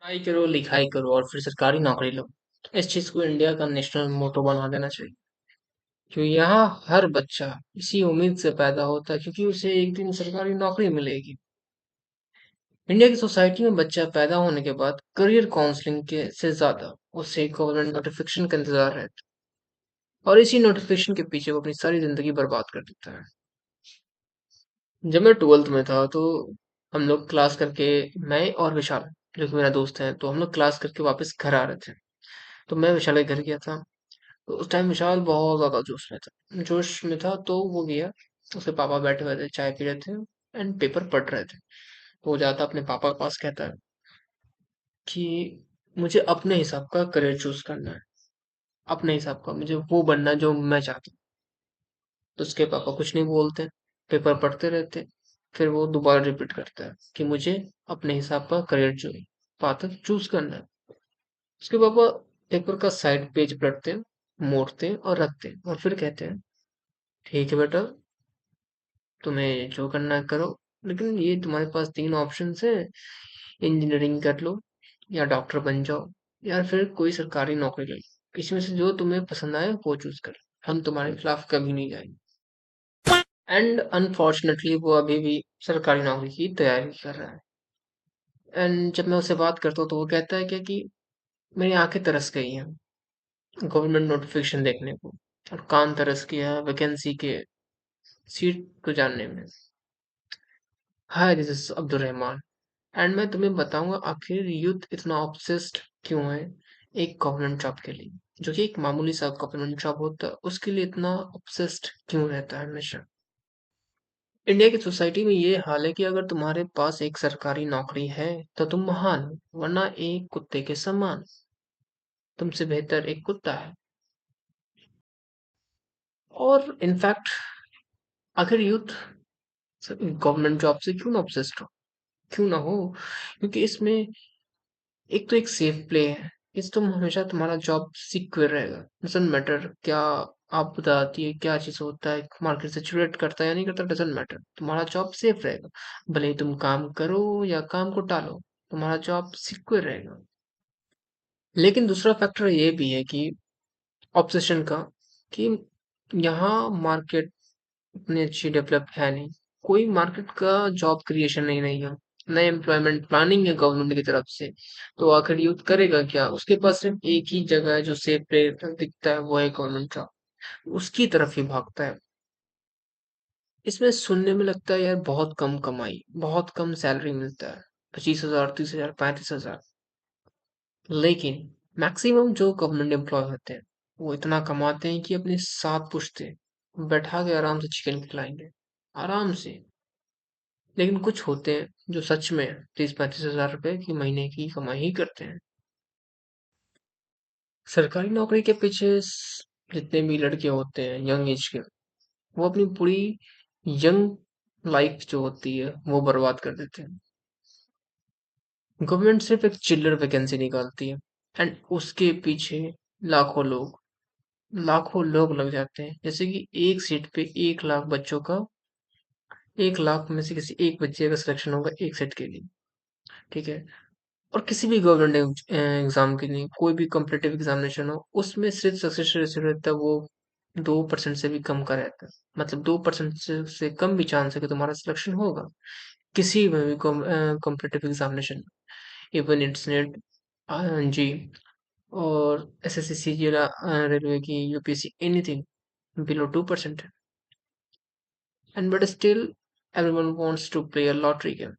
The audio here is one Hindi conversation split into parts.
पढ़ाई करो, लिखाई करो और फिर सरकारी नौकरी लो। इस चीज को इंडिया का नेशनल मोटो बना देना चाहिए। क्योंकि यहाँ हर बच्चा इसी उम्मीद से पैदा होता है क्योंकि उसे एक दिन सरकारी नौकरी मिलेगी। इंडिया की सोसाइटी में बच्चा पैदा होने के बाद करियर काउंसलिंग के से ज्यादा उसे गवर्नमेंट नोटिफिकेशन का इंतजार रहता है और इसी नोटिफिकेशन के पीछे वो अपनी सारी जिंदगी बर्बाद कर देता है। जब मैं 12th में था तो हम लोग क्लास करके, मैं और विशाल जो कि मेरा दोस्त है, तो हम लोग क्लास करके वापस घर आ रहे थे। तो मैं विशाल के घर गया था। तो उस टाइम विशाल बहुत ज्यादा जोश में था तो वो गया। उसके पापा बैठे हुए थे, चाय पी रहे थे एंड पेपर पढ़ रहे थे। तो वो जाता अपने पापा के पास, कहता है कि मुझे अपने हिसाब का करियर चूज करना है, अपने हिसाब का मुझे वो बनना है जो मैं चाहता हूँ। तो उसके पापा कुछ नहीं बोलते, पेपर पढ़ते रहते। फिर वो दोबारा रिपीट करता है कि मुझे अपने हिसाब का करियर जो पाथ चूज करना है। उसके पापा पेपर का साइड पेज पलटते हैं, मोड़ते हैं और रखते हैं और फिर कहते हैं, ठीक है बेटा, तुम्हें जो करना है करो, लेकिन ये तुम्हारे पास तीन ऑप्शंस है। इंजीनियरिंग कर लो, या डॉक्टर बन जाओ, या फिर कोई सरकारी नौकरी ले लो। इसमें से जो तुम्हें पसंद आए वो चूज कर। हम तुम्हारे खिलाफ कभी नहीं जाएंगे। एंड अनफॉर्चुनेटली वो अभी भी सरकारी नौकरी की तैयारी कर रहा है। एंड जब मैं उससे बात करता हूँ तो वो कहता है क्या कि मेरी आंखें तरस गई हैं गवर्नमेंट नोटिफिकेशन देखने को, और कान तरस गया है वैकेंसी के सीट को जानने में। Hi, this is Abdul Rahman. And मैं तुम्हें बताऊंगा आखिर यूथ इतना ऑब्सेस्ड क्यों है एक गवर्नमेंट जॉब के लिए, जो कि एक मामूली सा गवर्नमेंट जॉब होता है उसके लिए इतना ऑब्सेस्ड क्यों रहता है हमेशा। इंडिया की सोसाइटी में ये हाल है कि अगर तुम्हारे पास एक सरकारी नौकरी है तो तुम महान हो, वरना एक कुत्ते के समान। तुमसे बेहतर एक कुत्ता है। और इनफैक्ट आखिर यूथ गवर्नमेंट जॉब से क्यों ना ऑब्सेस्ड हो, क्यों ना हो, क्योंकि इसमें एक तो एक सेफ प्ले है। इस तुम हमेशा तुम्हारा जॉब सिक्योर रहेगा। डजंट मैटर क्या आप बताती है, क्या चीज होता है, मार्केट सेचुरेट करता है या नहीं करता, डजंट मैटर, तुम्हारा जॉब सेफ रहेगा। भले ही तुम काम करो या काम को टालो, तुम्हारा जॉब सिक्योर रहेगा। लेकिन दूसरा फैक्टर ये भी है कि ऑब्सेशन का, कि यहाँ मार्केट इतनी अच्छी डेवलप है नहीं। कोई मार्केट का जॉब क्रिएशन नहीं है, नए एम्प्लॉयमेंट प्लानिंग है गवर्नमेंट की तरफ से। तो आखिर यूथ करेगा क्या? उसके पास सिर्फ एक ही जगह है जो सेफ प्लेस दिखता है, वो है गवर्नमेंट जॉब। उसकी तरफ ही भागता है। इसमें सुनने में लगता है यार बहुत कम कमाई, बहुत कम सैलरी मिलता है, 25,000, 30,000, 35,000। लेकिन मैक्सिमम जो गवर्नमेंट एम्प्लॉय होते हैं वो इतना कमाते हैं कि अपने साथ पुश्ते बैठा के आराम से चिकन खिलाएंगे, आराम से। लेकिन कुछ होते हैं जो सच में 30-35 हजार रुपए की महीने की कमाई ही करते हैं। सरकारी नौकरी के पीछे जितने भी लड़के होते हैं यंग एज के, वो अपनी पूरी यंग लाइफ जो होती है वो बर्बाद कर देते हैं। गवर्नमेंट सिर्फ एक चिल्लर वैकेंसी निकालती है एंड उसके पीछे लाखों लोग लाखों लोग लग जाते हैं। जैसे कि एक सीट पे 1 लाख बच्चों का, 1 लाख में से किसी एक बच्चे का सिलेक्शन होगा एक सीट के लिए। ठीक है। और किसी भी गवर्नमेंट एग्जाम के लिए, कोई भी कॉम्पिटेटिव एग्जामिनेशन हो, उसमें सिर्फ सक्सेस रेशियो रहता है वो 2% से भी कम का रहता है। मतलब 2% से कम भी चांस है कि तुम्हारा सिलेक्शन होगा किसी में भी competitive examination. Even it's NET, JEE, और एसएससी, सीजीएल, रेलवे की, यूपीएससी, एनीथिंग बिलो 2% है। And but still everyone wants to play a lottery game.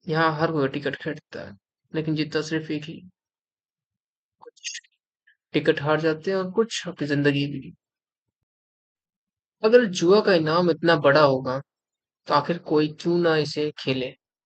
यहाँ हर कोई टिकट खरीदता है, लेकिन जीतता सिर्फ एक ही। कुछ टिकट हार जाते हैं और कुछ अपनी जिंदगी भी। अगर जुआ का इनाम इतना बड़ा होगा तो आखिर कोई क्यों ना इसे खेले।